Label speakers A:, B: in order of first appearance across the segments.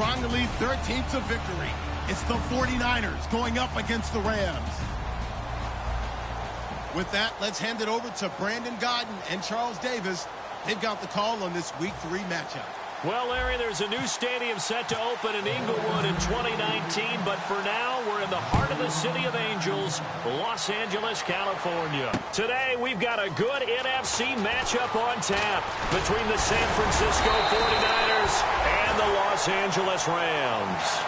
A: trying to lead their team to victory. It's the 49ers going up against the Rams. With that, let's hand it over to Brandon Godden and Charles Davis. They've got the call on this Week 3 matchup.
B: Well, Larry, there's a new stadium set to open in Inglewood in 2019, but for now, we're in the heart of the City of Angels, Los Angeles, California. Today, we've got a good NFC matchup on tap between the San Francisco 49ers and the Los Angeles Rams.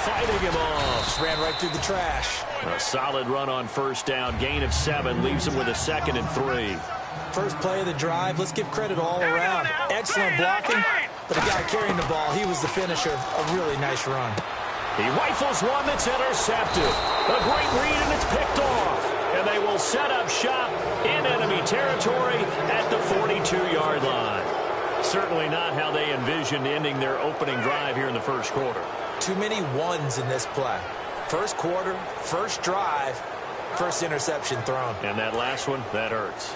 B: Fighting him off.
C: Just ran right through the trash.
B: A solid run on first down. Gain of 7 leaves him with a 2nd and 3.
C: First play of the drive. Let's give credit all around. Excellent blocking, but the guy carrying the ball, he was the finisher. A really nice run.
B: He rifles one that's intercepted. A great read, and it's picked off. And they will set up shop in enemy territory at the 42-yard line. Certainly not how they envisioned ending their opening drive here in the first quarter.
C: Too many ones in this play. First quarter, first drive, first interception thrown.
B: And that last one, that hurts.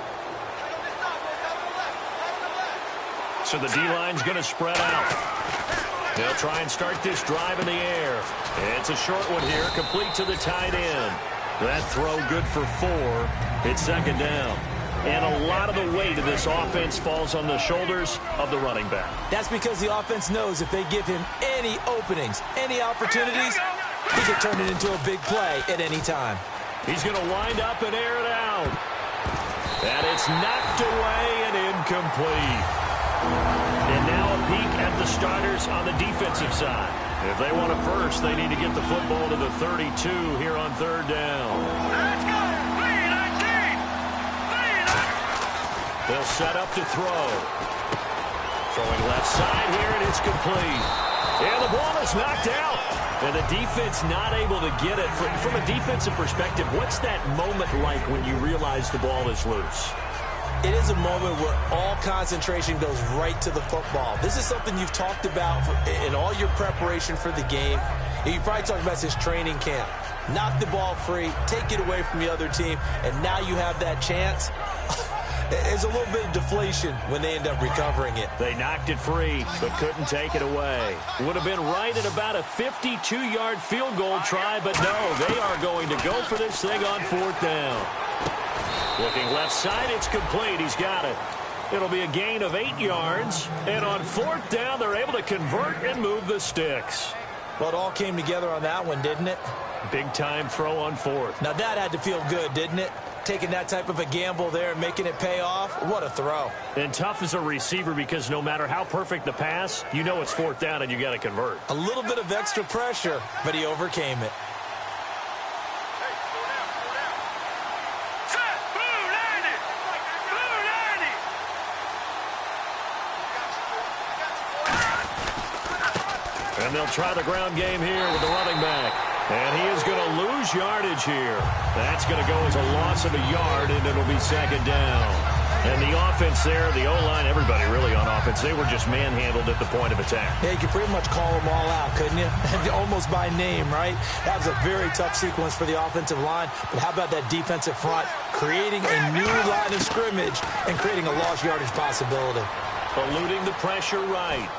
B: So the D-line's going to spread out. They'll try and start this drive in the air. It's a short one here, complete to the tight end. That throw good for 4. It's 2nd down. And a lot of the weight of this offense falls on the shoulders of the running back.
C: That's because the offense knows if they give him any openings, any opportunities, he can turn it into a big play at any time.
B: He's going to wind up and air it out. And it's knocked away and incomplete. And now a peek at the starters on the defensive side. If they want a first, they need to get the football to the 32 here on 3rd down.
D: Let's go!
B: They'll set up to throw. Throwing left side here, and it's complete. And the ball is knocked out. And the defense not able to get it. From a defensive perspective, what's that moment like when you realize the ball is loose?
C: It is a moment where all concentration goes right to the football. This is something you've talked about in all your preparation for the game. You probably talked about this training camp. Knock the ball free, take it away from the other team, and now you have that chance. There's a little bit of deflation when they end up recovering it.
B: They knocked it free, but couldn't take it away. Would have been right at about a 52-yard field goal try, but no, they are going to go for this thing on 4th down. Looking left side, it's complete. He's got it. It'll be a gain of 8 yards, and on 4th down, they're able to convert and move the sticks.
C: Well, it all came together on that one, didn't it?
B: Big-time throw on 4th.
C: Now, that had to feel good, didn't it? Taking that type of a gamble there and making it pay off. What a throw.
B: And tough as a receiver because no matter how perfect the pass, you know it's 4th down and you got to convert.
C: A little bit of extra pressure, but he overcame it.
B: And they'll try the ground game here with the running back. And he is going to lose yardage here. That's going to go as a loss of a yard, and it'll be 2nd down. And the offense there, the O-line, everybody really on offense, they were just manhandled at the point of attack.
C: Yeah, you could pretty much call them all out, couldn't you? Almost by name, right? That was a very tough sequence for the offensive line. But how about that defensive front creating a new line of scrimmage and creating a lost yardage possibility?
B: Eluding the pressure right.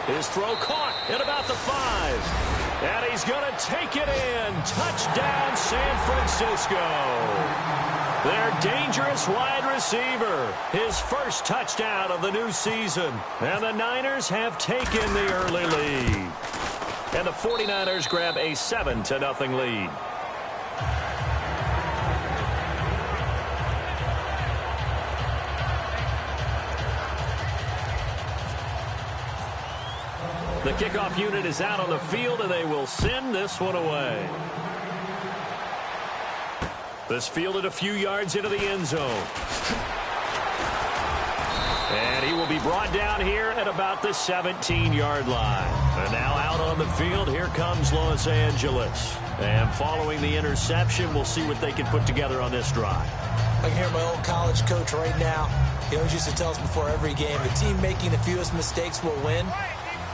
B: His throw caught at about the 5. And he's going to take it in. Touchdown, San Francisco. Their dangerous wide receiver. His first touchdown of the new season. And the Niners have taken the early lead. And the 49ers grab a 7-0 lead. The kickoff unit is out on the field, and they will send this one away. This fielded a few yards into the end zone. And he will be brought down here at about the 17-yard line. And now out on the field, here comes Los Angeles. And following the interception, we'll see what they can put together on this drive.
C: I can hear my old college coach right now. He always used to tell us before every game, the team making the fewest mistakes will win.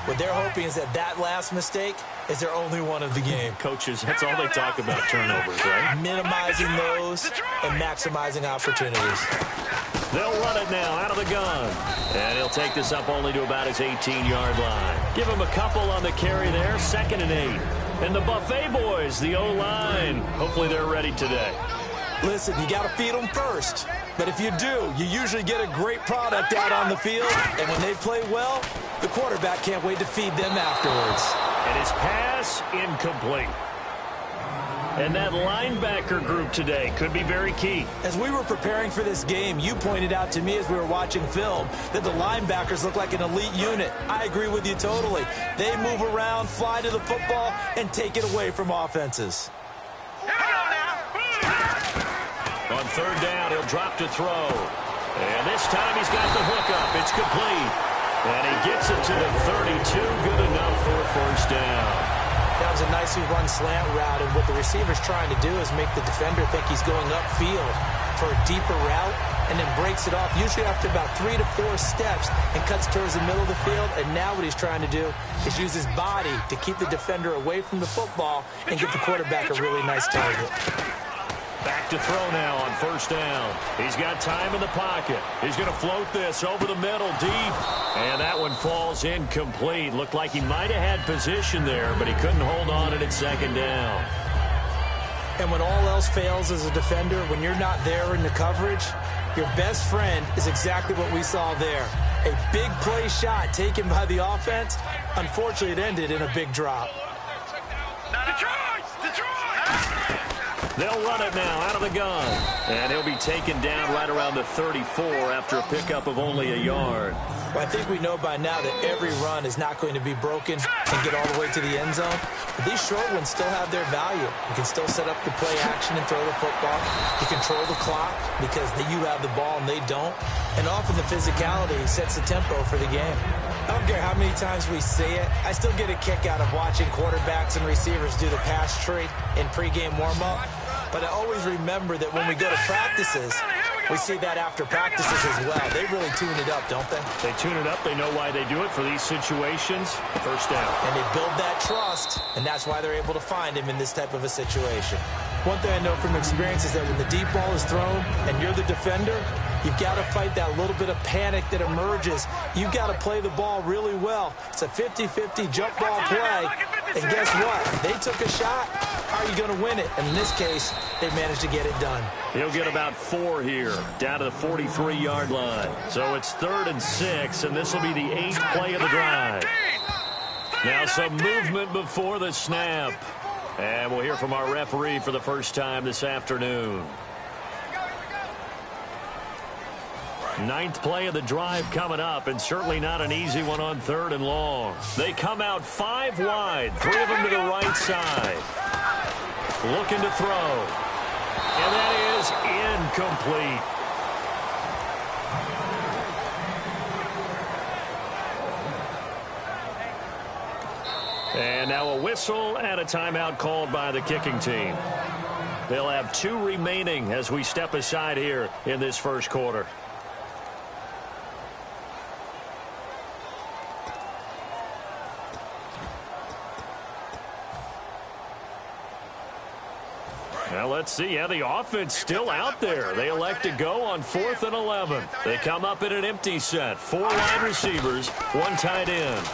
C: What they're hoping is that last mistake is their only one of the game.
B: Coaches, that's all they talk about, turnovers, right?
C: Minimizing those and maximizing opportunities.
B: They'll run it now out of the gun. And he'll take this up only to about his 18-yard line. Give him a couple on the carry there, 2nd and 8. And the Buffet boys, the O-line, hopefully they're ready today.
C: Listen, you got to feed them first. But if you do, you usually get a great product out on the field. And when they play well, the quarterback can't wait to feed them afterwards.
B: And his pass incomplete. And that linebacker group today could be very key.
C: As we were preparing for this game, you pointed out to me as we were watching film that the linebackers look like an elite unit. I agree with you totally. They move around, fly to the football, and take it away from offenses.
B: On 3rd down, he'll drop to throw. And this time he's got the hookup. It's complete. And he gets it to the 32. Good enough for a 1st down.
C: That was a nicely run slant route, and what the receiver's trying to do is make the defender think he's going upfield for a deeper route, and then breaks it off, usually after about 3 to 4 steps, and cuts towards the middle of the field. And now what he's trying to do is use his body to keep the defender away from the football and get the quarterback a really nice target.
B: Back to throw now on 1st down. He's got time in the pocket. He's going to float this over the middle deep. And that one falls incomplete. Looked like he might have had position there, but he couldn't hold on to it at 2nd down.
C: And when all else fails as a defender, when you're not there in the coverage, your best friend is exactly what we saw there. A big play shot taken by the offense. Unfortunately, it ended in a big drop.
B: They'll run it now out of the gun. And he'll be taken down right around the 34 after a pickup of only a yard.
C: Well, I think we know by now that every run is not going to be broken and get all the way to the end zone. But these short ones still have their value. You can still set up the play action and throw the football. You control the clock because you have the ball and they don't. And often the physicality sets the tempo for the game. I don't care how many times we see it. I still get a kick out of watching quarterbacks and receivers do the pass tree in pregame warm-up. But I always remember that when we go to practices, we see that after practices as well. They really tune it up, don't they?
B: They tune it up. They know why they do it for these situations. 1st down.
C: And they build that trust, and that's why they're able to find him in this type of a situation. One thing I know from experience is that when the deep ball is thrown and you're the defender, you've got to fight that little bit of panic that emerges. You've got to play the ball really well. It's a 50-50 jump ball play. And guess what? They took a shot. How are you going to win it? And in this case, they managed to get it done.
B: He'll get about 4 here, down to the 43-yard line. So it's 3rd and 6, and this will be the 8th play of the drive. Now some movement before the snap. And we'll hear from our referee for the first time this afternoon. 9th play of the drive coming up, and certainly not an easy one on 3rd and long. They come out 5 wide, 3 of them to the right side. Looking to throw. And that is incomplete. And now a whistle and a timeout called by the kicking team. They'll have 2 remaining as we step aside here in this first quarter. Well, let's see. Yeah, the offense still out there. They elect to go on 4th and 11. They come up in an empty set. 4 wide receivers, 1 tight end.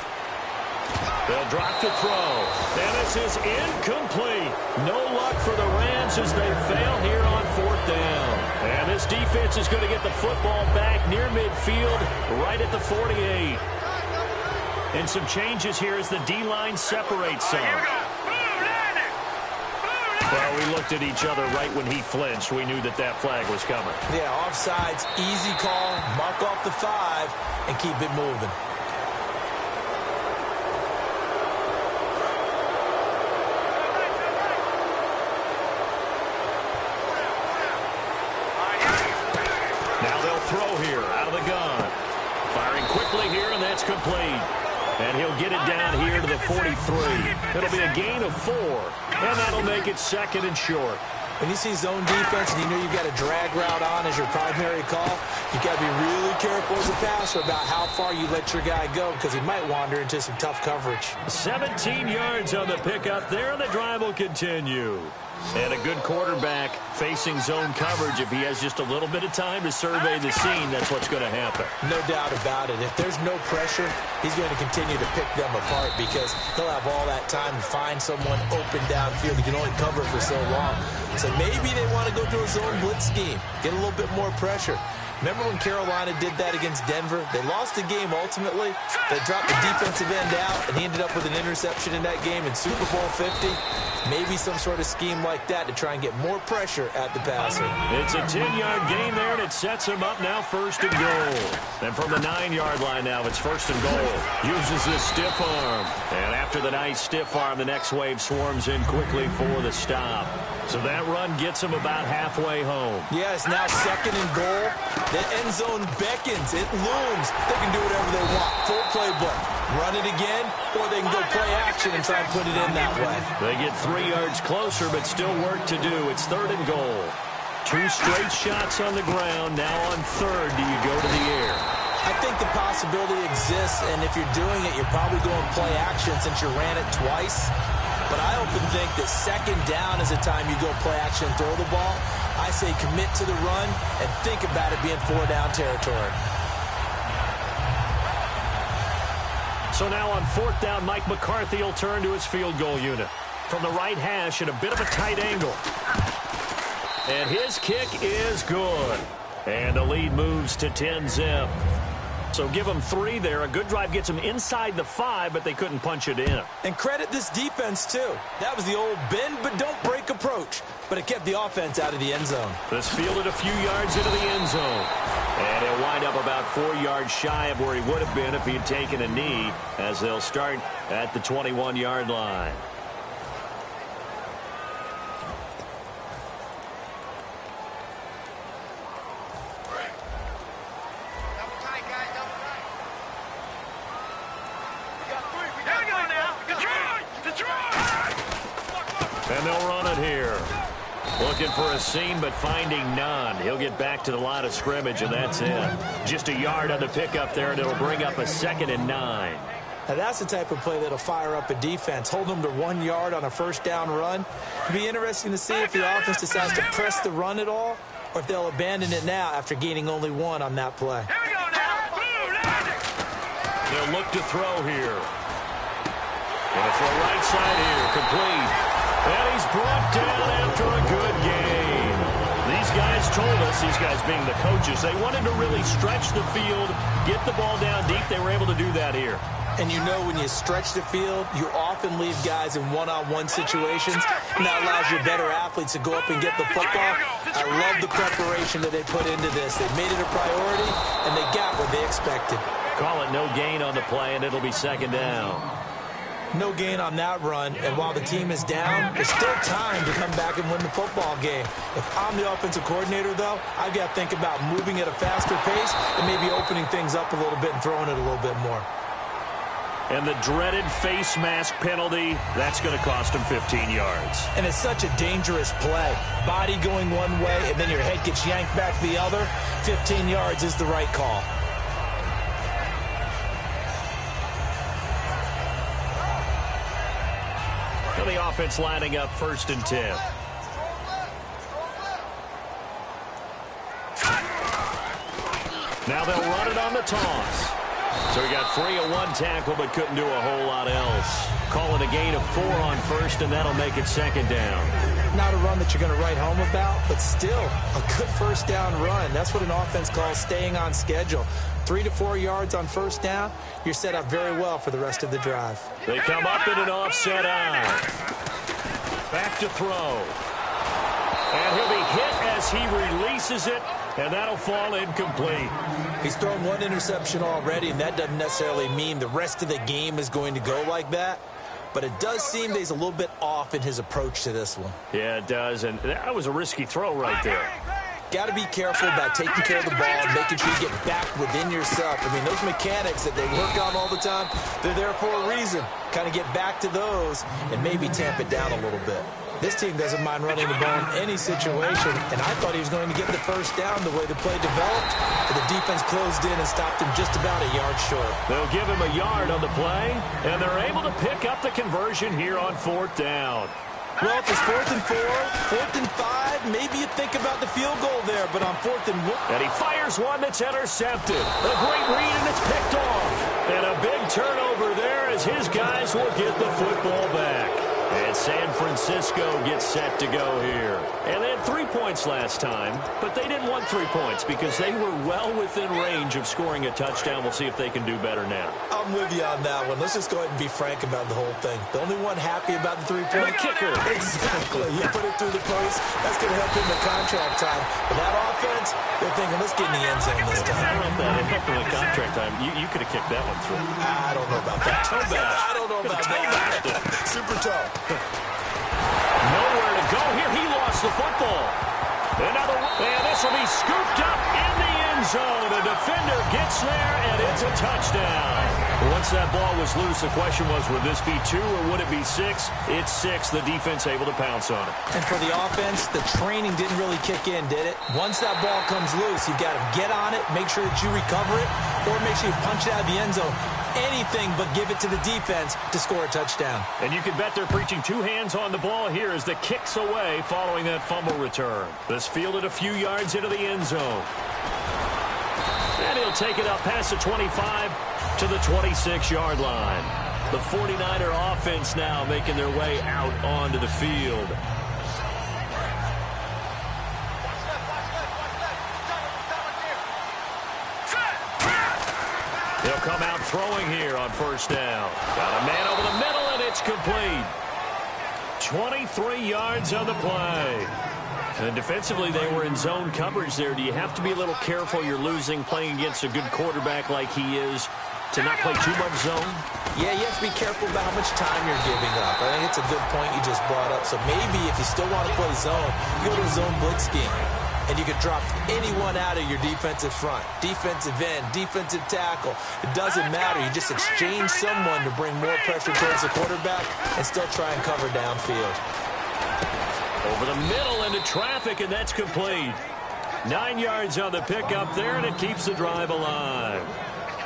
B: They'll drop to throw. And this is incomplete. No luck for the Rams as they fail here on 4th down. And this defense is going to get the football back near midfield, right at the 48. And some changes here as the D-line separates some. Well, we looked at each other right when he flinched. We knew that that flag was coming.
C: Yeah, offsides, easy call, mark off the 5, and keep it moving.
B: Now they'll throw here out of the gun. Firing quickly here, and that's complete. And he'll get it down here to the 43. It'll be a gain of 4, and that'll make it 2nd and short.
C: When you see zone defense and you know you've got a drag route on as your primary call, you've got to be really careful as a passer about how far you let your guy go because he might wander into some tough coverage.
B: 17 yards on the pickup there, and the drive will continue. And a good quarterback facing zone coverage. If he has just a little bit of time to survey the scene, that's what's going to happen.
C: No doubt about it. If there's no pressure, he's going to continue to pick them apart because he'll have all that time to find someone open downfield. He can only cover for so long. So maybe they want to go to a zone blitz scheme, get a little bit more pressure. Remember when Carolina did that against Denver? They lost the game ultimately. They dropped the defensive end out, and he ended up with an interception in that game in Super Bowl 50. Maybe some sort of scheme like that to try and get more pressure at the passer.
B: It's a 10-yard gain there, and it sets him up now 1st and goal. And from the 9-yard line now, it's 1st and goal. Uses this stiff arm. And after the nice stiff arm, the next wave swarms in quickly for the stop. So that run gets him about halfway home.
C: Yeah, it's now 2nd and goal. The end zone beckons. It looms. They can do whatever they want. Full playbook. Run it again, or they can go play action and try and put it in that way.
B: They get 3 yards closer, but still work to do. It's 3rd and goal. 2 straight shots on the ground. Now on 3rd, do you go to the air?
C: I think the possibility exists, and if you're doing it, you're probably going play action since you ran it twice. But I often think that 2nd down is the time you go play action and throw the ball. I say commit to the run and think about it being 4-down territory.
B: So now on 4th down, Mike McCarthy will turn to his field goal unit. From the right hash at a bit of a tight angle. And his kick is good. And the lead moves to 10-zip. So give them 3 there. A good drive gets them inside the 5, but they couldn't punch it in.
C: And credit this defense, too. That was the old bend but don't break approach. But it kept the offense out of the end zone.
B: This fielded a few yards into the end zone. And he'll wind up about 4 yards shy of where he would have been if he had taken a knee, as they'll start at the 21-yard line. And they'll run it here. Looking for a seam, but finding none. He'll get back to the line of scrimmage, and that's it. Just a yard on the pickup there, and it'll bring up a 2nd and 9.
C: Now that's the type of play that'll fire up a defense. Hold them to 1 yard on a 1st down run. It'll be interesting to see if the offense decides to press the run at all, or if they'll abandon it now after gaining only 1 on that play.
D: Here we go now.
B: They'll look to throw here. And it's the right side here, complete. And he's brought down after a good game. These guys told us, these guys being the coaches, they wanted to really stretch the field, get the ball down deep. They were able to do that here.
C: And you know when you stretch the field, you often leave guys in one-on-one situations, and that allows your better athletes to go up and get the football. I love the preparation that they put into this. They made it a priority, and they got what they expected.
B: Call it no gain on the play, and it'll be 2nd down.
C: No gain on that run, and while the team is down, there's still time to come back and win the football game. If I'm the offensive coordinator, though, I've got to think about moving at a faster pace and maybe opening things up a little bit and throwing it a little bit more.
B: And the dreaded face mask penalty, that's going to cost him 15 yards.
C: And it's such a dangerous play. Body going one way, and then your head gets yanked back the other. 15 yards is the right call.
B: And the offense lining up 1st and 10. Now they'll run it on the toss. So he got free of one tackle but couldn't do a whole lot else. Calling a gain of 4 on first, and that'll make it second down.
C: Not a run that you're going to write home about, but still a good first down run. That's what an offense calls staying on schedule. 3 to 4 yards on first down, you're set up very well for the rest of the drive.
B: They come up in an offset eye. Back to throw. And he'll be hit as he releases it, and that'll fall incomplete.
C: He's thrown one interception already, and that doesn't necessarily mean the rest of the game is going to go like that. But it does seem that he's a little bit off in his approach to this one.
B: Yeah, it does, and that was a risky throw right there.
C: Got to be careful about taking care of the ball, making sure you get back within yourself. I mean, those mechanics that they work on all the time, they're there for a reason. Kind of get back to those and maybe tamp it down a little bit. This team doesn't mind running the ball in any situation, and I thought he was going to get the first down the way the play developed, but the defense closed in and stopped him just about a yard short.
B: They'll give him a yard on the play, and they're able to pick up the conversion here on 4th down.
C: Well, if it's 4th and 4, 4th and 5, maybe you think about the field goal there, but on 4th and 1.
B: And he fires one that's intercepted. A great read, and it's picked off. And a big turnover there as his guys will get the football back. And San Francisco gets set to go here. And they had 3 points last time, but they didn't want 3 points because they were well within range of scoring a touchdown. We'll see if they can do better now.
C: I'm with you on that one. Let's just go ahead and be frank about the whole thing. The only one happy about the 3-point.
B: The kicker.
C: Exactly. You put it through the post. That's going to help in the contract time. But that offense, they're thinking, let's get in the end zone this time.
B: I don't know if that helped in the contract time. You could have kicked that one through.
C: I don't know about that. I don't know about that. Super tough.
B: Nowhere to go here. He lost the football. And this will be scooped up in the end zone. A defender gets there, and it's a touchdown. Once that ball was loose, the question was, would this be 2 or would it be 6? It's 6. The defense able to pounce on it. And for the offense, the training didn't really kick in, did it? Once that ball comes loose, you've got to get on it, make sure that you recover it, or make sure you punch it out of the end zone. Anything but give it to the defense to score a touchdown. And you can bet they're preaching 2 hands on the ball here as the kick's away following that fumble return. This fielded a few yards into the end zone. And he'll take it up past the 25 to the 26-yard line. The 49er offense now making their way out onto the field. He'll come out throwing here on first down. Got a man over the middle, and it's complete. 23 yards on the play. And defensively, they were in zone coverage there. Do you have to be a little careful? You're losing playing against a good quarterback like he is to not play too much zone?
C: Yeah, you have to be careful about how much time you're giving up. I think it's a good point you just brought up. So maybe if you still want to play zone, you go to a zone blitz scheme. And you can drop anyone out of your defensive front, defensive end, defensive tackle. It doesn't matter. You just exchange someone to bring more pressure towards the quarterback and still try and cover downfield.
B: Over the middle into traffic, and that's complete. 9 yards on the pickup there, and it keeps the drive alive.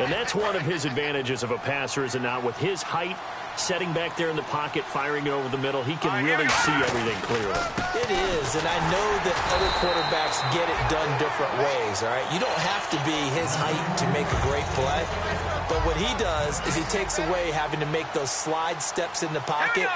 B: And that's one of his advantages of a passer, is it not? With his height, setting back there in the pocket, firing it over the middle, he can really see everything clearly.
C: It is, and I know that other quarterbacks get it done different ways, all right? You don't have to be his height to make a great play, but what he does is he takes away having to make those slide steps in the pocket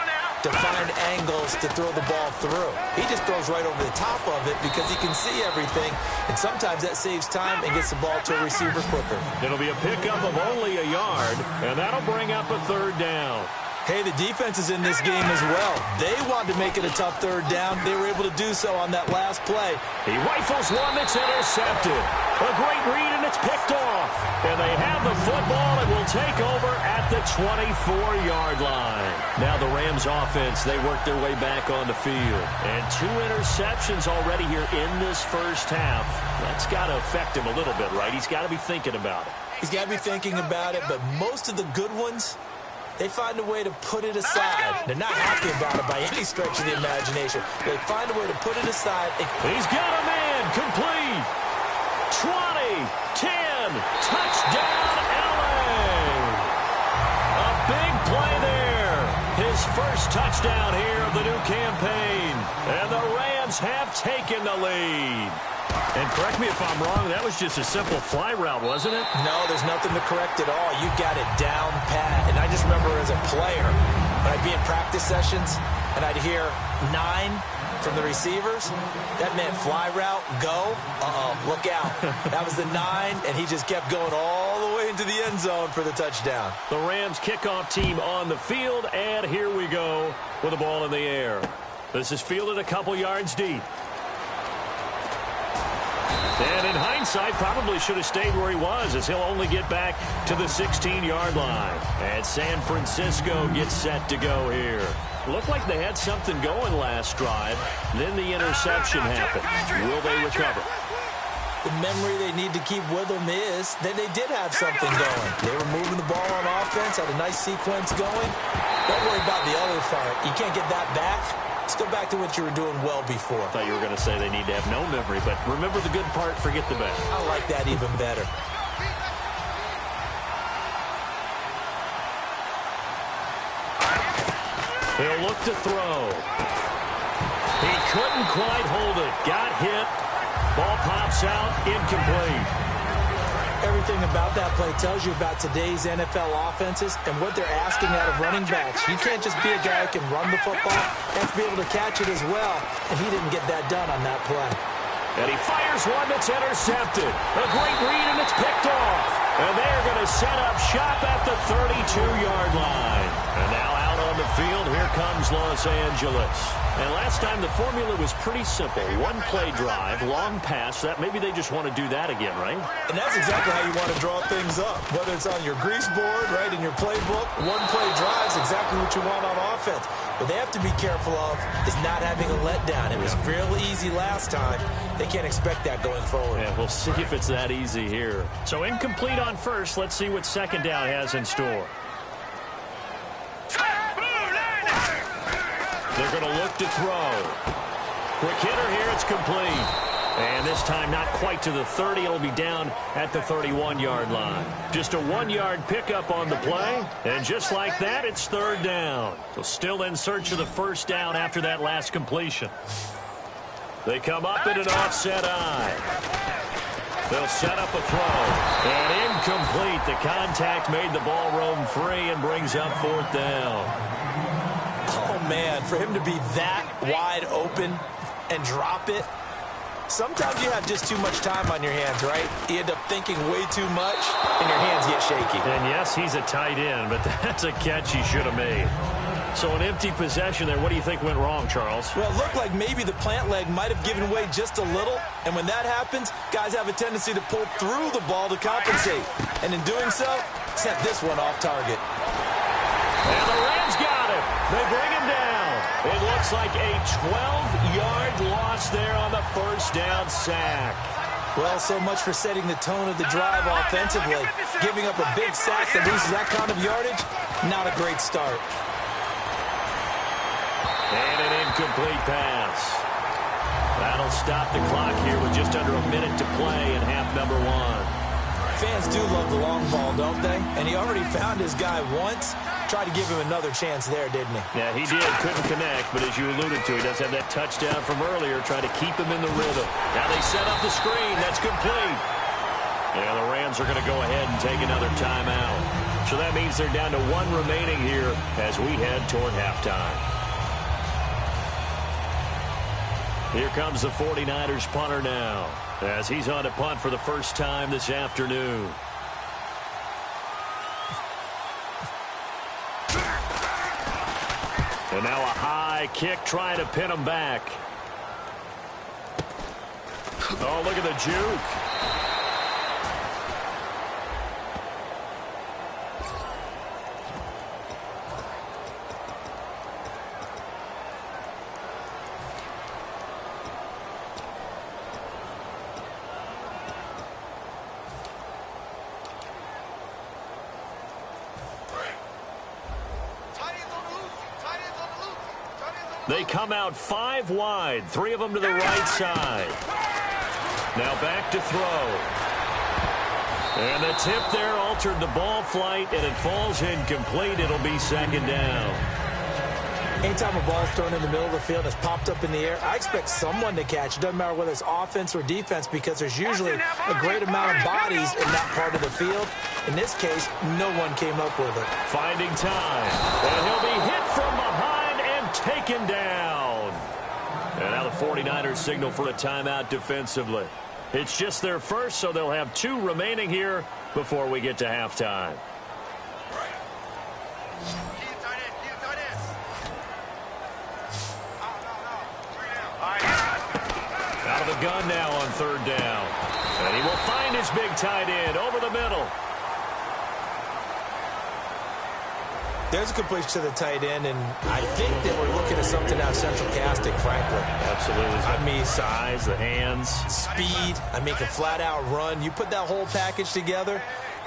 C: to find angles to throw the ball through. He just throws right over the top of it because he can see everything, and sometimes that saves time and gets the ball to a receiver quicker.
B: It'll be a pickup of only a yard, and that'll bring up a 3rd down.
C: Hey, the defense is in this game as well. They wanted to make it a tough 3rd down. They were able to do so on that last play.
B: He rifles one that's intercepted. A great read, and it's picked off. And they have the football and will take over at the 24-yard line. Now the Rams offense, they work their way back on the field. And 2 interceptions already here in this first half. That's got to affect him a little bit, right? He's got to be thinking about it.
C: He's got to be thinking about it, but most of the good ones, they find a way to put it aside. They're not happy about it by any stretch of the imagination. They find a way to put it aside.
B: He's got a man, complete. 20, 10, touchdown, LA. A big play there. His first touchdown here of the new campaign. And the Rams have taken the lead. And correct me if I'm wrong, that was just a simple fly route, wasn't it?
C: No, there's nothing to correct at all. You got it down pat. And I just remember as a player, when I'd be in practice sessions and I'd hear 9 from the receivers, that meant fly route, go, look out. That was the 9, and he just kept going all the way into the end zone for the touchdown.
B: The Rams kickoff team on the field, and here we go with the ball in the air. This is fielded a couple yards deep. And in hindsight, probably should have stayed where he was, as he'll only get back to the 16-yard line. And San Francisco gets set to go here. Looked like they had something going last drive. Then the interception happened. Will they recover?
C: The memory they need to keep with them is that they did have something going. They were moving the ball on offense, had a nice sequence going. Don't worry about the other part. You can't get that back. Let's go back to what you were doing well before.
B: I thought you were going to say they need to have no memory, but remember the good part, forget the bad.
C: I like that even better.
B: He'll look to throw. He couldn't quite hold it. Got hit. Ball pops out. Incomplete.
C: Everything about that play tells you about today's NFL offenses and what they're asking out of running backs. You can't just be a guy who can run the football. You have to be able to catch it as well, and he didn't get that done on that play.
B: And he fires one that's intercepted. A great read, and it's picked off. And they're going to set up shop at the 32-yard line. And now out on the field, here comes Los Angeles. And last time the formula was pretty simple. One play drive, long pass. That maybe they just want to do that again, right?
C: And that's exactly how you want to draw things up. Whether it's on your grease board, right, in your playbook, one play drive is exactly what you want on offense. What they have to be careful of is not having a letdown. It was real easy last time. They can't expect that going forward.
B: Yeah, we'll see if it's that easy here. So incomplete on first. Let's see what second down has in store. They're going to look to throw. Quick hitter here. It's complete. And this time not quite to the 30. It'll be down at the 31-yard line. Just a 1-yard pickup on the play. And just like that, it's third down. So still in search of the first down after that last completion. They come up in an offset eye. They'll set up a throw. And incomplete. The contact made the ball roam free and brings up fourth down.
C: Oh, man, for him to be that wide open and drop it. Sometimes you have just too much time on your hands, right? You end up thinking way too much, and your hands get shaky.
B: And yes, he's a tight end, but that's a catch he should have made. So an empty possession there. What do you think went wrong, Charles?
C: Well, it looked like maybe the plant leg might have given way just a little, and when that happens, guys have a tendency to pull through the ball to compensate. And in doing so, sent this one off target.
B: And the Rams got him. They bring him down. It looks like a 12-yard loss there on the first down sack.
C: Well, so much for setting the tone of the drive offensively. Giving up a big sack that loses that kind of yardage, not a great start.
B: And an incomplete pass. That'll stop the clock here with just under a minute to play in half number 1.
C: Fans do love the long ball, don't they? And he already found his guy once. Tried to give him another chance there, didn't he?
B: Yeah, he did. Couldn't connect, but as you alluded to, he does have that touchdown from earlier, trying to keep him in the rhythm. Now they set up the screen. That's complete. And the Rams are going to go ahead and take another timeout. So that means they're down to 1 remaining here as we head toward halftime. Here comes the 49ers punter now, as he's on to punt for the first time this afternoon. And now a high kick trying to pin him back. Oh, look at the juke. They come out 5 wide, 3 of them to the right side. Now back to throw. And the tip there altered the ball flight, and it falls incomplete. It'll be second down.
C: Anytime a ball's thrown in the middle of the field and it's popped up in the air, I expect someone to catch. It doesn't matter whether it's offense or defense because there's usually a great amount of bodies in that part of the field. In this case, no one came up with it.
B: Finding time. And he'll be hit from behind and taken down. And now the 49ers signal for a timeout defensively. It's just their first, so they'll have 2 remaining here before we get to halftime. Out of the gun now on 3rd down. And he will find his big tight end over the middle.
C: There's a completion to the tight end, and I think that we're looking at something out of central casting, frankly.
B: Absolutely. I mean, size, the hands.
C: Speed. I mean, can flat out run. You put that whole package together,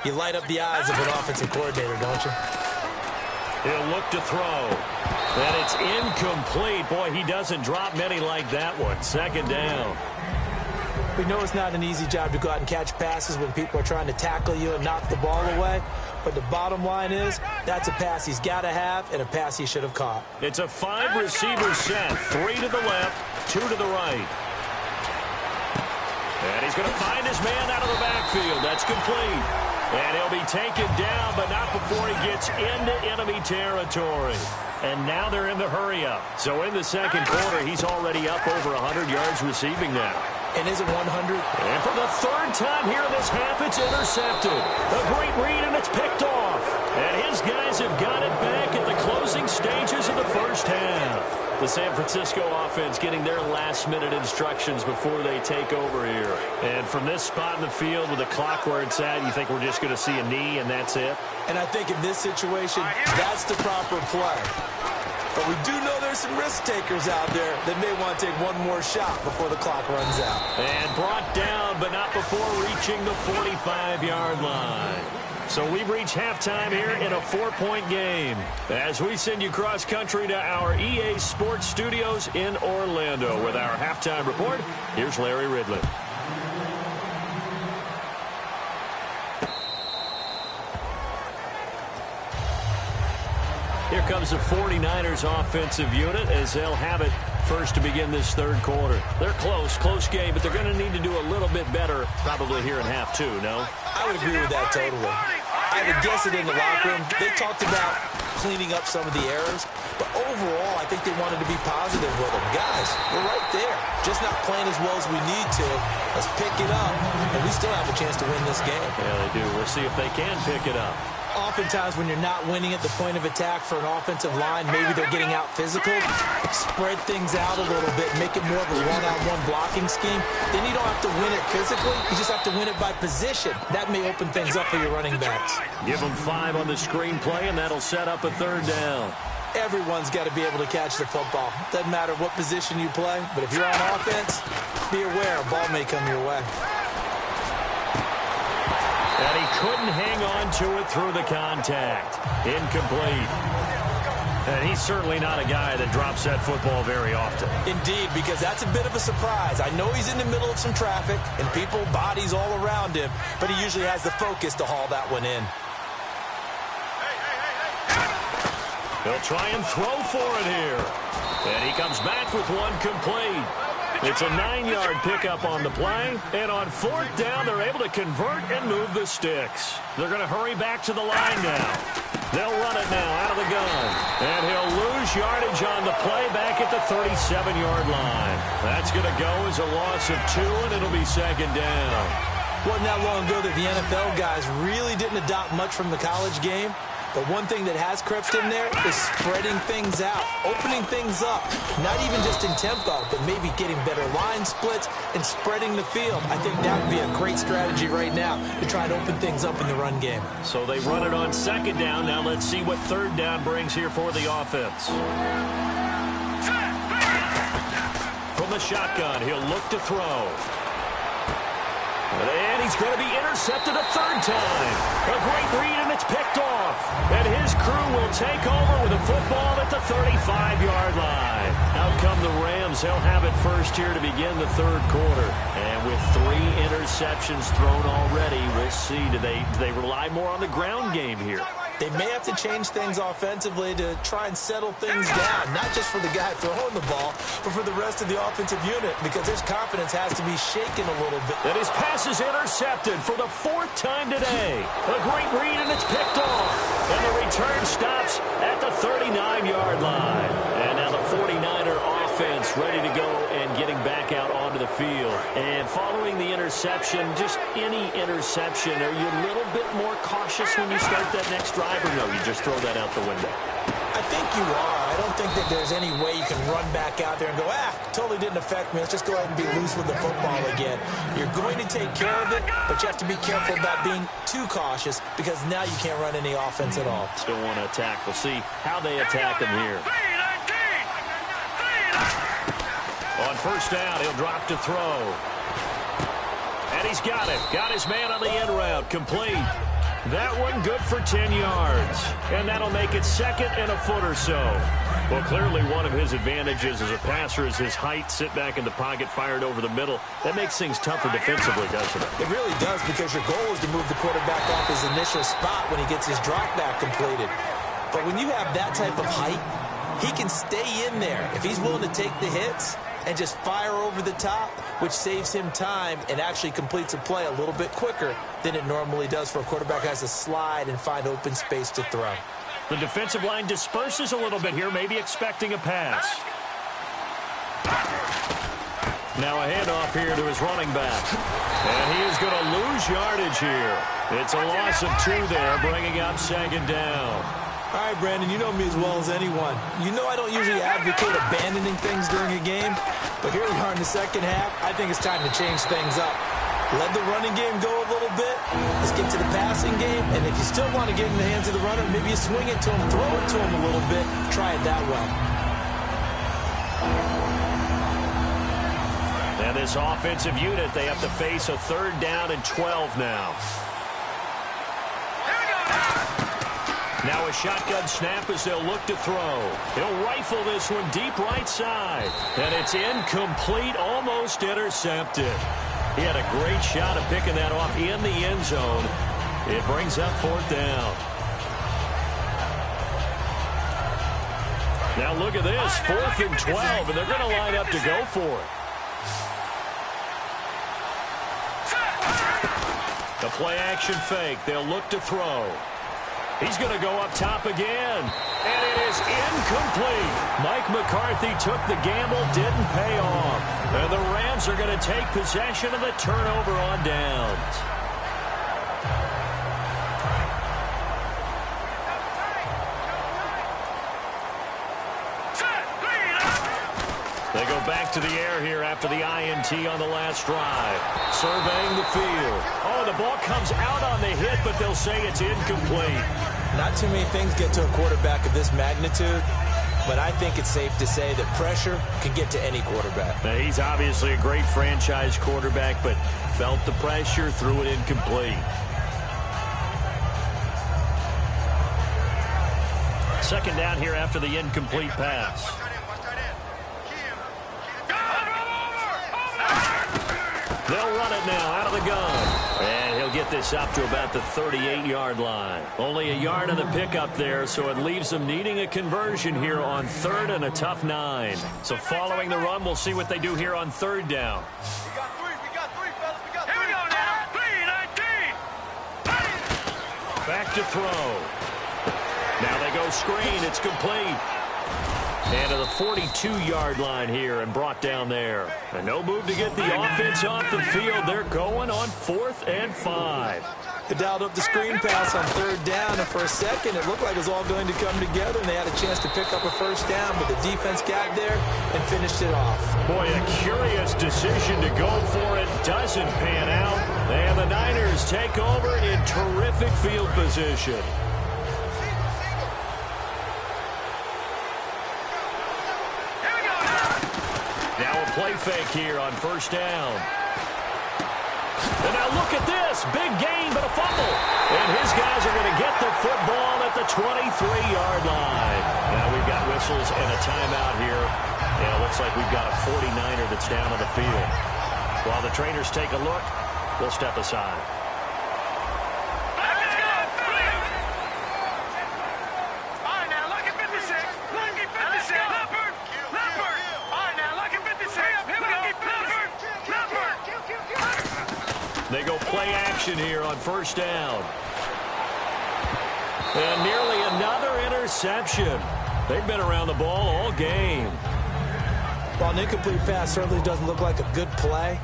C: you light up the eyes of an offensive coordinator, don't you?
B: He'll look to throw. And it's incomplete. Boy, he doesn't drop many like that one. 2nd down.
C: We know it's not an easy job to go out and catch passes when people are trying to tackle you and knock the ball away. But the bottom line is, that's a pass he's got to have and a pass he should have caught.
B: It's a 5-receiver set. 3 to the left, 2 to the right. And he's going to find his man out of the backfield. That's complete. And he'll be taken down, but not before he gets into enemy territory. And now they're in the hurry-up. So in the 2nd quarter, he's already up over 100 yards receiving now.
C: And is it 100?
B: And for the 3rd time here in this half, it's intercepted. A great read, and it's picked off. And his guys have got it back at the closing stages of the 1st half. The San Francisco offense getting their last-minute instructions before they take over here. And from this spot in the field with the clock where it's at, you think we're just going to see a knee and that's it?
C: And I think in this situation, that's the proper play. But we do know there's some risk takers out there that may want to take one more shot before the clock runs out.
B: And brought down, but not before reaching the 45-yard line. So we've reached halftime here in a 4-point game. As we send you cross-country to our EA Sports Studios in Orlando with our halftime report, here's Larry Ridley. Here comes the 49ers offensive unit as they'll have it first to begin this 3rd quarter. They're close game, but they're going to need to do a little bit better probably here in half 2, no?
C: I would agree with that totally. I would guess it in the locker room. They talked about cleaning up some of the errors, but overall, I think they wanted to be positive with them. Guys, we're right there. Just not playing as well as we need to. Let's pick it up, and we still have a chance to win this game.
B: Yeah, they do. We'll see if they can pick it up.
C: Oftentimes when you're not winning at the point of attack for an offensive line, maybe they're getting out physical, spread things out a little bit, make it more of a one-on-one blocking scheme. Then you don't have to win it physically. You just have to win it by position. That may open things up for your running backs.
B: Give them 5 on the screenplay, and that'll set up a 3rd down.
C: Everyone's got to be able to catch the football. Doesn't matter what position you play, but if you're on offense, be aware a ball may come your way.
B: And he couldn't hang on to it through the contact. Incomplete. And he's certainly not a guy that drops that football very often.
C: Indeed, because that's a bit of a surprise. I know he's in the middle of some traffic and people, bodies all around him, but he usually has the focus to haul that one in.
B: He'll try and throw for it here. And he comes back with one complete. It's a 9-yard pickup on the play, and on 4th down, they're able to convert and move the sticks. They're going to hurry back to the line now. They'll run it now out of the gun, and he'll lose yardage on the play back at the 37-yard line. That's going to go as a loss of 2, and it'll be 2nd down.
C: Wasn't that long ago that the NFL guys really didn't adopt much from the college game. But one thing that has crept in there is spreading things out, opening things up, not even just in tempo, but maybe getting better line splits and spreading the field. I think that would be a great strategy right now to try and open things up in the run game.
B: So they run it on 2nd down. Now let's see what 3rd down brings here for the offense. From the shotgun, he'll look to throw. And he's going to be intercepted a 3rd time. A great read, and it's picked off. And his crew will take over with a football at the 35-yard line. Out come the Rams. They'll have it first here to begin the 3rd quarter. And with 3 interceptions thrown already, we'll see. Do they rely more on the ground game here?
C: They may have to change things offensively to try and settle things down, not just for the guy throwing the ball, but for the rest of the offensive unit, because his confidence has to be shaken a little bit.
B: And his pass is intercepted for the 4th time today. A great read, and it's picked off. And the return stops at the 39-yard line. And now the 49er offense ready to go and getting back out onto the field. And following the interception, just any interception, are you a little bit more cautious when you start that next drive, or no, you just throw that out the window?
C: I think you are. I don't think that there's any way you can run back out there and go, totally didn't affect me. Let's just go ahead and be loose with the football again. You're going to take care of it, but you have to be careful about being too cautious because now you can't run any offense at all.
B: Still want to attack. We'll see how they attack him here. On first down, he'll drop to throw. And he's got it. Got his man on the end route. Complete. That one good for 10 yards. And that'll make it 2nd and a foot or so. Well, clearly one of his advantages as a passer is his height. Sit back in the pocket, fired over the middle. That makes things tougher defensively, doesn't it?
C: It really does, because your goal is to move the quarterback off his initial spot when he gets his drop back completed. But when you have that type of height, he can stay in there. If he's willing to take the hits and just fire over the top, which saves him time and actually completes a play a little bit quicker than it normally does for a quarterback who has to slide and find open space to throw.
B: The defensive line disperses a little bit here, maybe expecting a pass. Now a handoff here to his running back. And he is going to lose yardage here. It's a loss of 2 there, bringing up 2nd down.
C: All right, Brandon, you know me as well as anyone. You know I don't usually advocate abandoning things during a game, but here we are in the second half. I think it's time to change things up. Let the running game go a little bit. Let's get to the passing game, and if you still want to get in the hands of the runner, maybe you swing it to him, throw it to him a little bit, try it that way.
B: And this offensive unit, they have to face a 3rd down and 12 now. Now a shotgun snap as they'll look to throw. He'll rifle this one deep right side. And it's incomplete, almost intercepted. He had a great shot of picking that off in the end zone. It brings up 4th down. Now look at this, 4th and 12, and they're going to line up to go for it. The play action fake. They'll look to throw. He's going to go up top again. And it is incomplete. Mike McCarthy took the gamble, didn't pay off. And the Rams are going to take possession of the turnover on downs. They go back to the air here after the INT on the last drive. Surveying the field. Oh, the ball comes out on the hit, but they'll say it's incomplete.
C: Not too many things get to a quarterback of this magnitude, but I think it's safe to say that pressure can get to any quarterback.
B: Now, he's obviously a great franchise quarterback, but felt the pressure, threw it incomplete. 2nd down here after the incomplete pass. They'll run it now out of the gun. And he'll get this up to about the 38-yard line. Only a yard on the pickup there, so it leaves them needing a conversion here on 3rd and a tough 9. So following the run, we'll see what they do here on 3rd down.
D: We got 3, fellas. We got 3. Here we go now. 3, 19.
B: Back to throw. Now they go screen. It's complete. And to the 42-yard line here and brought down there. And no move to get the offense off the field. They're going on 4th and 5.
C: They dialed up the screen pass on 3rd down, and for a second it looked like it was all going to come together, and they had a chance to pick up a 1st down, but the defense got there and finished it off.
B: Boy, a curious decision to go for it. Doesn't pan out. And the Niners take over in terrific field position. Now a play fake here on 1st down. And now look at this. Big gain, but a fumble. And his guys are going to get the football at the 23-yard line. Now we've got whistles and a timeout here. And it looks like we've got a 49er that's down on the field. While the trainers take a look, we'll step aside. action here on first down. And nearly another interception. They've been around the ball all game.
C: Well, an incomplete pass certainly doesn't look like a good play.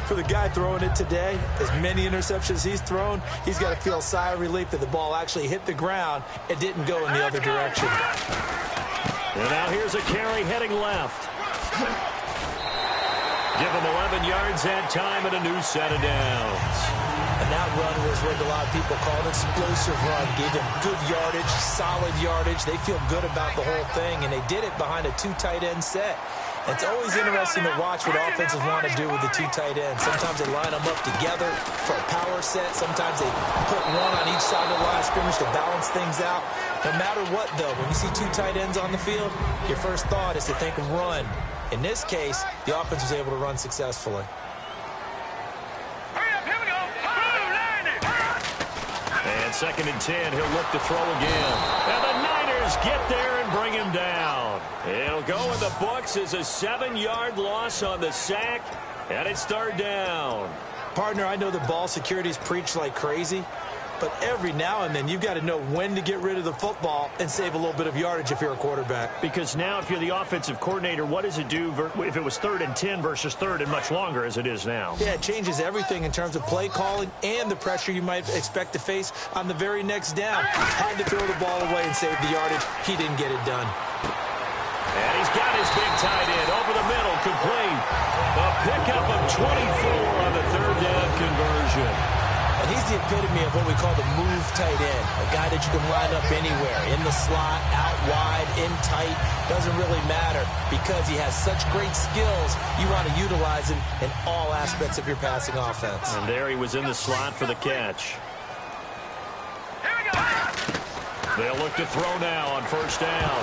C: For the guy throwing it today, as many interceptions he's thrown, he's got to feel a sigh of relief that the ball actually hit the ground and didn't go in the other direction.
B: And now here's a carry heading left. Give him 11 yards that time and a new set of downs.
C: And that run was what a lot of people call an explosive run. Gave them good yardage, solid yardage. They feel good about the whole thing, and they did it behind a 2 tight end set. It's always interesting to watch what offenses want to do with the 2 tight ends. Sometimes they line them up together for a power set. Sometimes they put one on each side of the line of scrimmage to balance things out. No matter what, though, when you see 2 tight ends on the field, your first thought is to think of run. In this case, the offense was able to run successfully.
B: And 2nd and 10, he'll look to throw again. And the Niners get there and bring him down. It'll go in the books as a 7-yard loss on the sack, and it's 3rd down.
C: Partner, I know the ball security is preached like crazy, but every now and then you've got to know when to get rid of the football and save a little bit of yardage if you're a quarterback.
B: Because now if you're the offensive coordinator, what does it do if it was 3rd and 10 versus 3rd and much longer as it is now?
C: Yeah, it changes everything in terms of play calling and the pressure you might expect to face on the very next down. Had to throw the ball away and save the yardage. He didn't get it done.
B: And he's got his big tight end over the middle, complete. A pickup of 24 on the 3rd down conversion.
C: And he's the epitome of what we call the move tight end, a guy that you can line up anywhere, in the slot, out wide, in tight, doesn't really matter because he has such great skills. You want to utilize him in all aspects of your passing offense.
B: And there he was in the slot for the catch. They'll look to throw now on 1st down.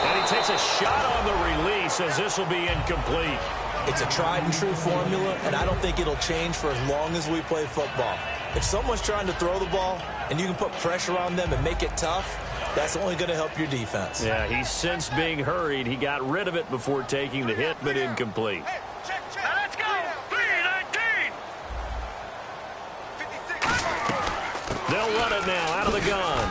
B: And he takes a shot on the release as this will be incomplete.
C: It's a tried and true formula, and I don't think it'll change for as long as we play football. If someone's trying to throw the ball and you can put pressure on them and make it tough, that's only going to help your defense.
B: Yeah, he's since being hurried. He got rid of it before taking the hit, but incomplete.
D: Hey, check. Now let's go. 319. 56.
B: They'll run it now out of the gun.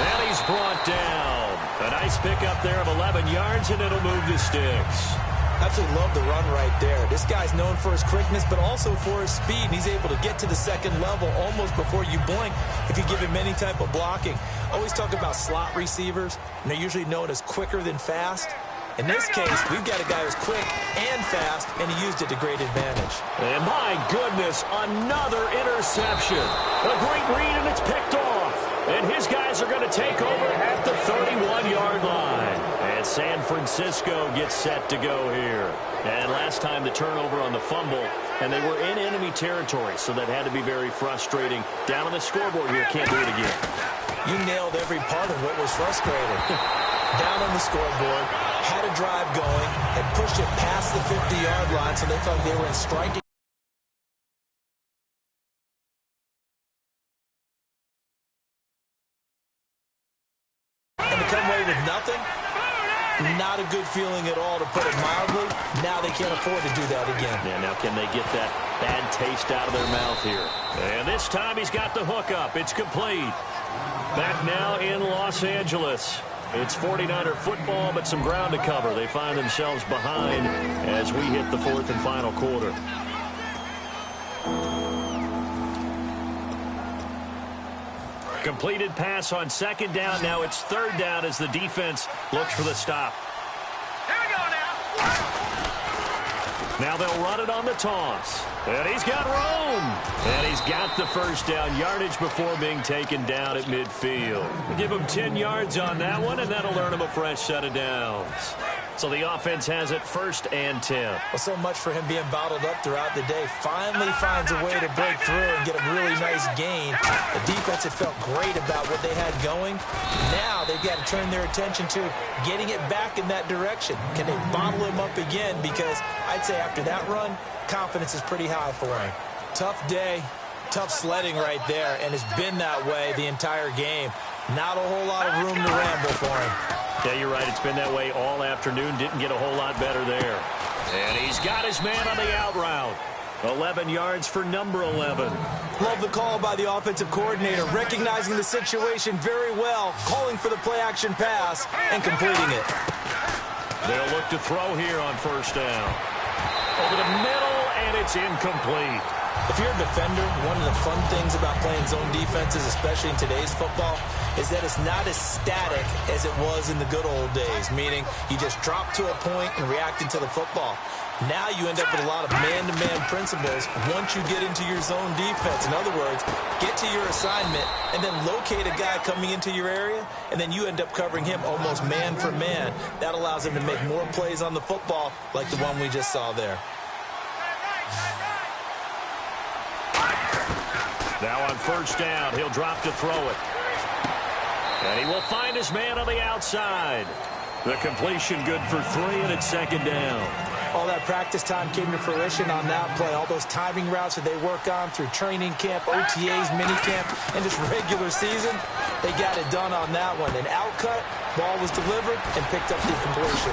B: And he's brought down. A nice pickup there of 11 yards, and it'll move the sticks.
C: Absolutely love the run right there. This guy's known for his quickness, but also for his speed. And he's able to get to the 2nd level almost before you blink if you give him any type of blocking. Always talk about slot receivers, and they're usually known as quicker than fast. In this case, we've got a guy who's quick and fast, and he used it to great advantage.
B: And my goodness, another interception. A great read, and it's picked off. And his guys are going to take over at the 31-yard line. And San Francisco gets set to go here. And last time the turnover on the fumble, and they were in enemy territory, so that had to be very frustrating. Down on the scoreboard here, can't do it again.
C: You nailed every part of what was frustrating. Down on the scoreboard, had a drive going, and pushed it past the 50-yard line, so they felt they were in striking. And to come away with nothing, not a good feeling at all, to put it mildly. Now they can't afford to do that again.
B: Yeah, now can they get that bad taste out of their mouth here? And this time he's got the hook up. It's complete. Back now in Los Angeles. It's 49er football, but some ground to cover. They find themselves behind as we hit the 4th and final quarter. Completed pass on 2nd down. Now it's 3rd down as the defense looks for the stop.
D: Here we go now.
B: Now they'll run it on the toss. And he's got room. And he's got the 1st down yardage before being taken down at midfield. Give him 10 yards on that one, and that'll earn him a fresh set of downs. So the offense has it 1st and 10.
C: Well, so much for him being bottled up throughout the day. Finally finds a way to break through and get a really nice gain. The defense had felt great about what they had going. Now they've got to turn their attention to getting it back in that direction. Can they bottle him up again? Because I'd say after that run, confidence is pretty high for him. Tough day, tough sledding right there, and it's been that way the entire game. Not a whole lot of room to ramble for him.
B: Yeah, you're right. It's been that way all afternoon. Didn't get a whole lot better there. And he's got his man on the out route. 11 yards for number 11.
C: Love the call by the offensive coordinator, recognizing the situation very well, calling for the play-action pass, and completing it.
B: They'll look to throw here on first down. Over the middle, and it's incomplete.
C: If you're a defender, one of the fun things about playing zone defenses, especially in today's football, is that it's not as static as it was in the good old days, meaning you just drop to a point and react into the football. Now you end up with a lot of man-to-man principles once you get into your zone defense. In other words, get to your assignment and then locate a guy coming into your area, and then you end up covering him almost man for man. That allows him to make more plays on the football like the one we just saw there.
B: Now on first down, he'll drop to throw it. And he will find his man on the outside. The completion good for 3, and it's second down.
C: All that practice time came to fruition on that play. All those timing routes that they work on through training camp, OTAs, minicamp, and just regular season, they got it done on that one. An outcut, ball was delivered, and picked up the completion.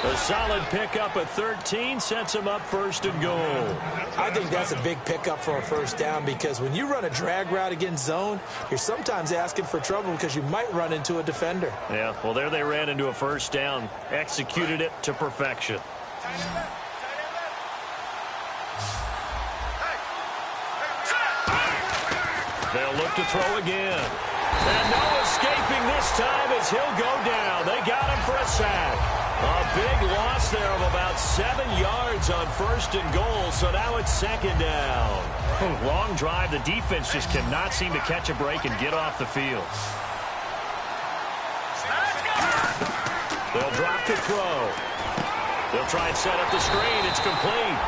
B: A solid pickup at 13 sets him up first and goal.
C: I think that's a big pickup for a first down because when you run a drag route against zone, you're sometimes asking for trouble because you might run into a defender.
B: Yeah, well, there they ran into a first down, executed it to perfection. They'll look to throw again. And no escaping this time as he'll go down. They got him for a sack. A big loss there of about 7 yards on first and goal, so now it's second down. Long drive. The defense just cannot seem to catch a break and get off the field. They'll drop to throw. They'll try and set up the screen. It's complete.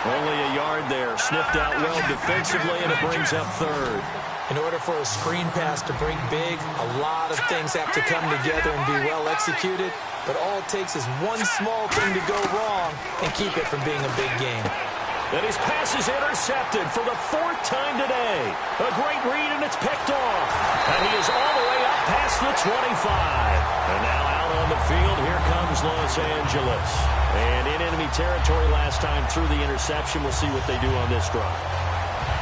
B: Only a yard there. Sniffed out well defensively, and it brings up third.
C: In order for a screen pass to break big, a lot of things have to come together and be well executed. But all it takes is one small thing to go wrong and keep it from being a big game.
B: And his pass is intercepted for the 4th time today. A great read, and it's picked off. And he is all the way up past the 25. And now out on the field, here comes Los Angeles. And in enemy territory last time through the interception. We'll see what they do on this drive.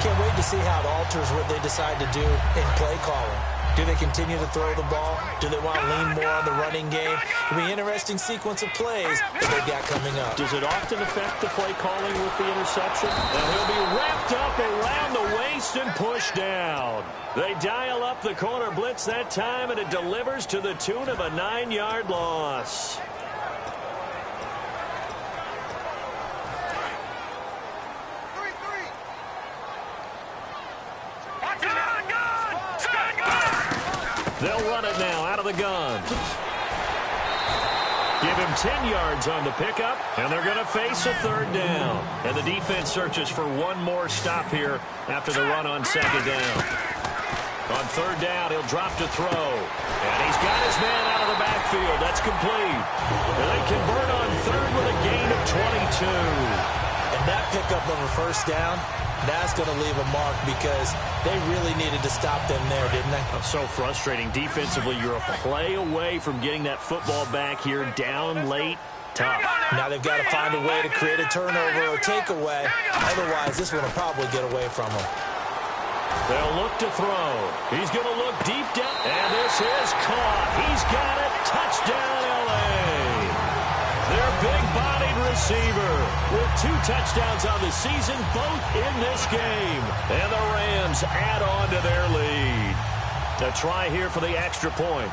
C: Can't wait to see how it alters what they decide to do in play calling. Do they continue to throw the ball? Do they want to lean more on the running game? It'll be an interesting sequence of plays that they've got coming up.
B: Does it often affect the play calling with the interception? And he'll be wrapped up around the waist and pushed down. They dial up the corner blitz that time, and it delivers to the tune of a 9-yard loss. They'll run it now out of the gun. Give him 10 yards on the pickup, and they're going to face a third down. And the defense searches for one more stop here after the run on second down. On third down, he'll drop to throw. And he's got his man out of the backfield. That's complete. And they convert on third with a gain of 22.
C: And that pickup of a first down, that's going to leave a mark because they really needed to stop them there, didn't they?
B: So frustrating. Defensively, you're a play away from getting that football back here down late. Tough.
C: Now they've got to find a way to create a turnover or takeaway. Otherwise, this one will probably get away from them.
B: They'll look to throw. He's going to look deep down. And this is caught. He's got it. Touchdown, L.A. Their big-bodied receiver with 2 touchdowns on the season, both in this game. And the Rams add on to their lead. A try here for the extra point.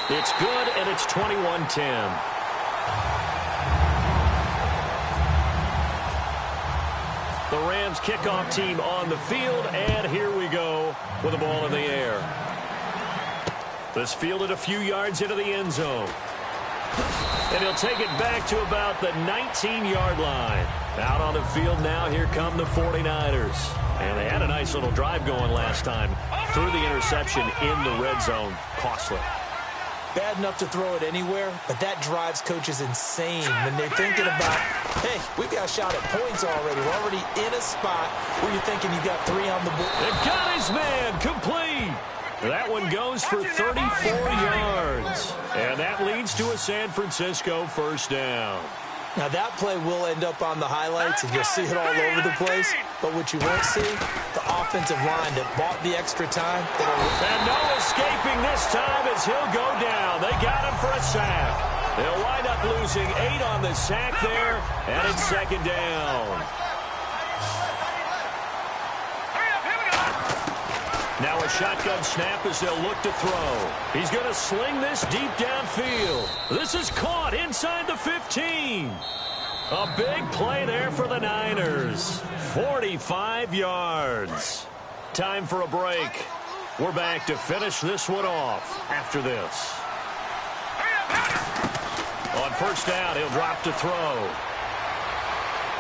B: It's good, and it's 21-10. The Rams kickoff team on the field, and here we go with the ball in the air. This fielded a few yards into the end zone. And he'll take it back to about the 19-yard line. Out on the field now, here come the 49ers. And they had a nice little drive going last time. Through the interception in the red zone. Costly.
C: Bad enough to throw it anywhere, but that drives coaches insane when they're thinking about, hey, we've got a shot at points already. We're already in a spot where you're thinking you got 3 on the board.
B: They've got his man complete. That one goes for 34 yards. And that leads to a San Francisco first down.
C: Now, that play will end up on the highlights, and you'll see it all over the place. But what you won't see, the offensive line that bought the extra time.
B: And no escaping this time as he'll go down. They got him for a sack. They'll wind up losing 8 on the sack there, and it's second down. Now a shotgun snap as they'll look to throw. He's going to sling this deep downfield. This is caught inside the 15. A big play there for the Niners. 45 yards. Time for a break. We're back to finish this one off after this. On first down, he'll drop to throw.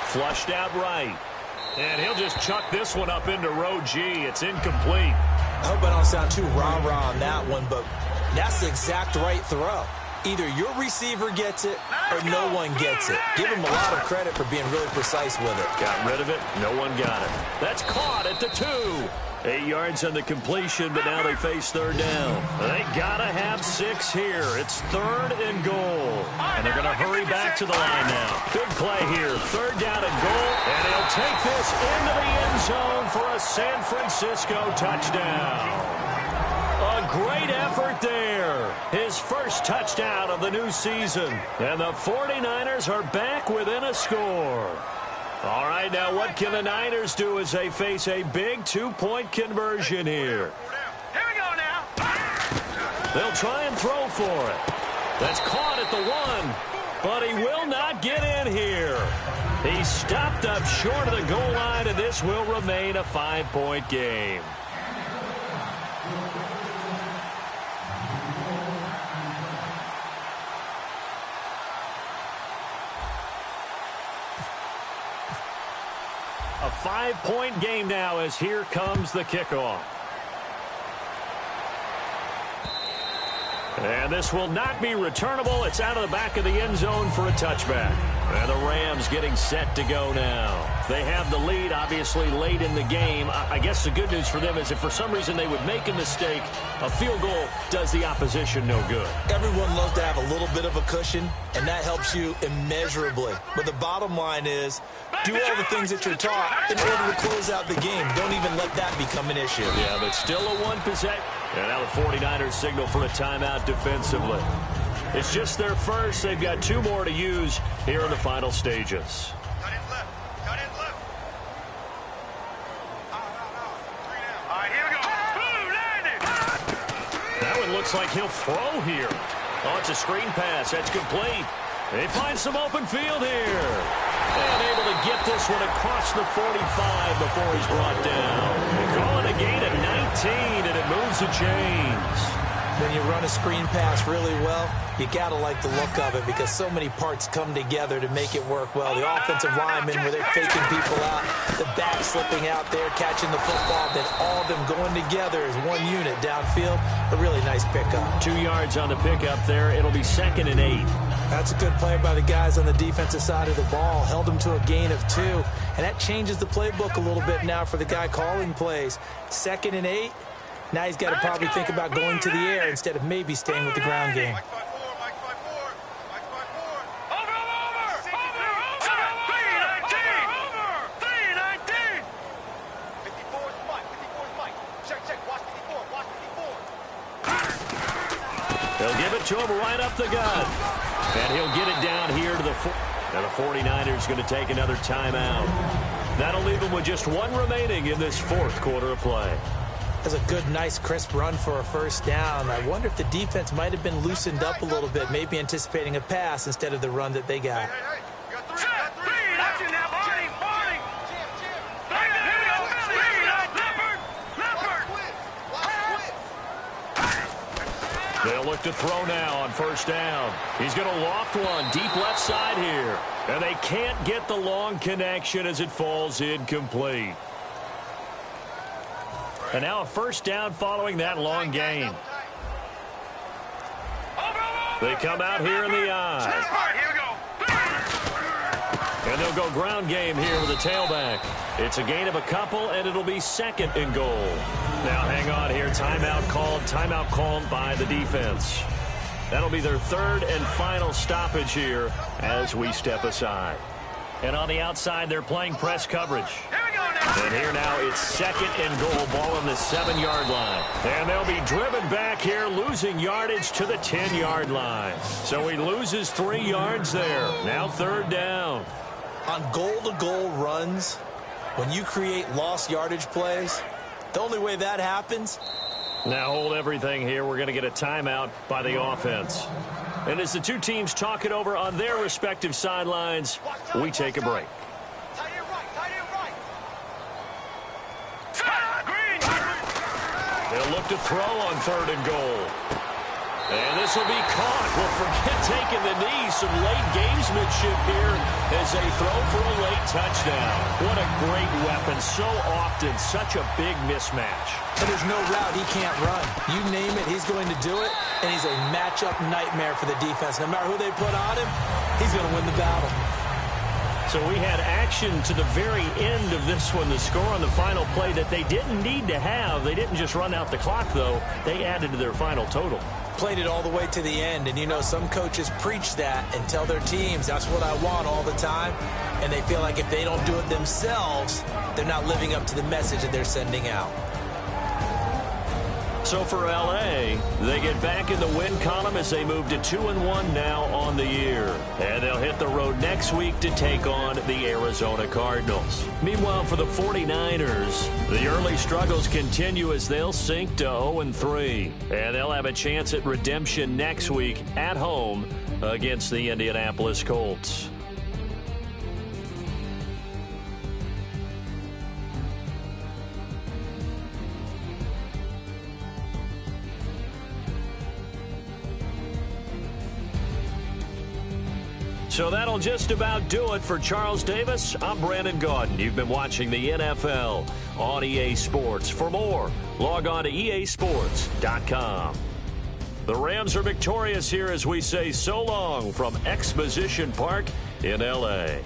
B: Flushed out right. And he'll just chuck this one up into row G. It's incomplete.
C: I hope I don't sound too rah-rah on that one, but that's the exact right throw. Either your receiver gets it or no one gets it. Give him a lot of credit for being really precise with it.
B: Got rid of it. No one got it. That's caught at the 2. 8 yards on the completion, but now they face third down. They got to have 6 here. It's 3rd and goal. And they're going to hurry back to the line now. Big play here. 3rd down and goal. And he'll take this into the end zone for a San Francisco touchdown. A great effort there. His first touchdown of the new season. And the 49ers are back within a score. All right, now what can the Niners do as they face a big 2-point conversion here?
D: Here we go now.
B: They'll try and throw for it. That's caught at the 1, but he will not get in here. He stopped up short of the goal line, and this will remain a 5-point game. A 5-point game now as here comes the kickoff. And this will not be returnable. It's out of the back of the end zone for a touchback. And the Rams getting set to go now. They have the lead, obviously, late in the game. I guess the good news for them is if for some reason they would make a mistake, a field goal does the opposition no good.
C: Everyone loves to have a little bit of a cushion, and that helps you immeasurably. But the bottom line is, do all the things that you're taught in order to close out the game. Don't even let that become an issue.
B: Yeah, but still a 1 possession. And now the 49ers signal for a timeout defensively. It's just their first. They've got 2 more to use here in the final stages.
D: Cut in left. Cut in left. All right, here we go. Boom, landed.
B: That one looks like he'll throw here. Oh, it's a screen pass. That's complete. They find some open field here. And able to get this one across the 45 before he's brought down. They call it a gain of 19, and it moves the chains.
C: When you run a screen pass really well, you got to like the look of it because so many parts come together to make it work well. The offensive linemen where they're faking people out, the back slipping out there, catching the football, then all of them going together as one unit downfield. A really nice pickup.
B: 2 yards on the pickup there. It'll be 2nd and 8.
C: That's a good play by the guys on the defensive side of the ball. Held them to a gain of 2. And that changes the playbook a little bit now for the guy calling plays. 2nd and 8. Now he's got to probably think about going to the air instead of maybe staying with the ground game.
D: Mike 5-4, Mike 5-4, Mike 5-4. Over. 319. 54 is Mike. 54 is Mike. Check. Watch 54.
B: They'll give it to him right up the gut. And he'll get it down here to the 4. Now the 49ers going to take another timeout. That'll leave them with just 1 remaining in this 4th quarter of play.
C: That's a good, nice, crisp run for a first down. I wonder if the defense might have been loosened up a little bit, maybe anticipating a pass instead of the run that they got.
D: Hey. You got 3. Action now, Barney. Leopard.
B: They'll look to throw now on first down. He's going to loft one deep left side here. And they can't get the long connection as it falls incomplete. And now a first down following that long gain. They come out here in the eye.
D: All right, here we go.
B: And And they'll go ground game here with a tailback. It's a gain of a couple, and it'll be 2nd and goal. Now, hang on here. Timeout called by the defense. That'll be their 3rd and final stoppage here as we step aside. And on the outside, they're playing press coverage. And here now, it's 2nd and goal, ball on the 7-yard line. And they'll be driven back here, losing yardage to the 10-yard line. So he loses 3 yards there. Now 3rd down.
C: On goal-to-goal runs, when you create lost yardage plays, the only way that happens.
B: Now hold everything here. We're going to get a timeout by the offense. And as the two teams talk it over on their respective sidelines, we take a break. They'll look to throw on 3rd and goal. And this will be caught. Well, forget taking the knee. Some late gamesmanship here as they throw for a late touchdown. What a great weapon. So often, such a big mismatch.
C: And there's no route he can't run. You name it, he's going to do it. And he's a matchup nightmare for the defense. No matter who they put on him, he's going to win the battle.
B: So we had action to the very end of this one. The score on the final play that they didn't need to have. They didn't just run out the clock, though. They added to their final total.
C: Played it all the way to the end. And, you know, some coaches preach that and tell their teams, that's what I want all the time. And they feel like if they don't do it themselves, they're not living up to the message that they're sending out.
B: So for L.A., they get back in the win column as they move to 2-1 now on the year. And they'll hit the road next week to take on the Arizona Cardinals. Meanwhile, for the 49ers, the early struggles continue as they'll sink to 0-3. And they'll have a chance at redemption next week at home against the Indianapolis Colts. So that'll just about do it for Charles Davis. I'm Brandon Gaudin. You've been watching the NFL on EA Sports. For more, log on to easports.com. The Rams are victorious here as we say so long from Exposition Park in L.A.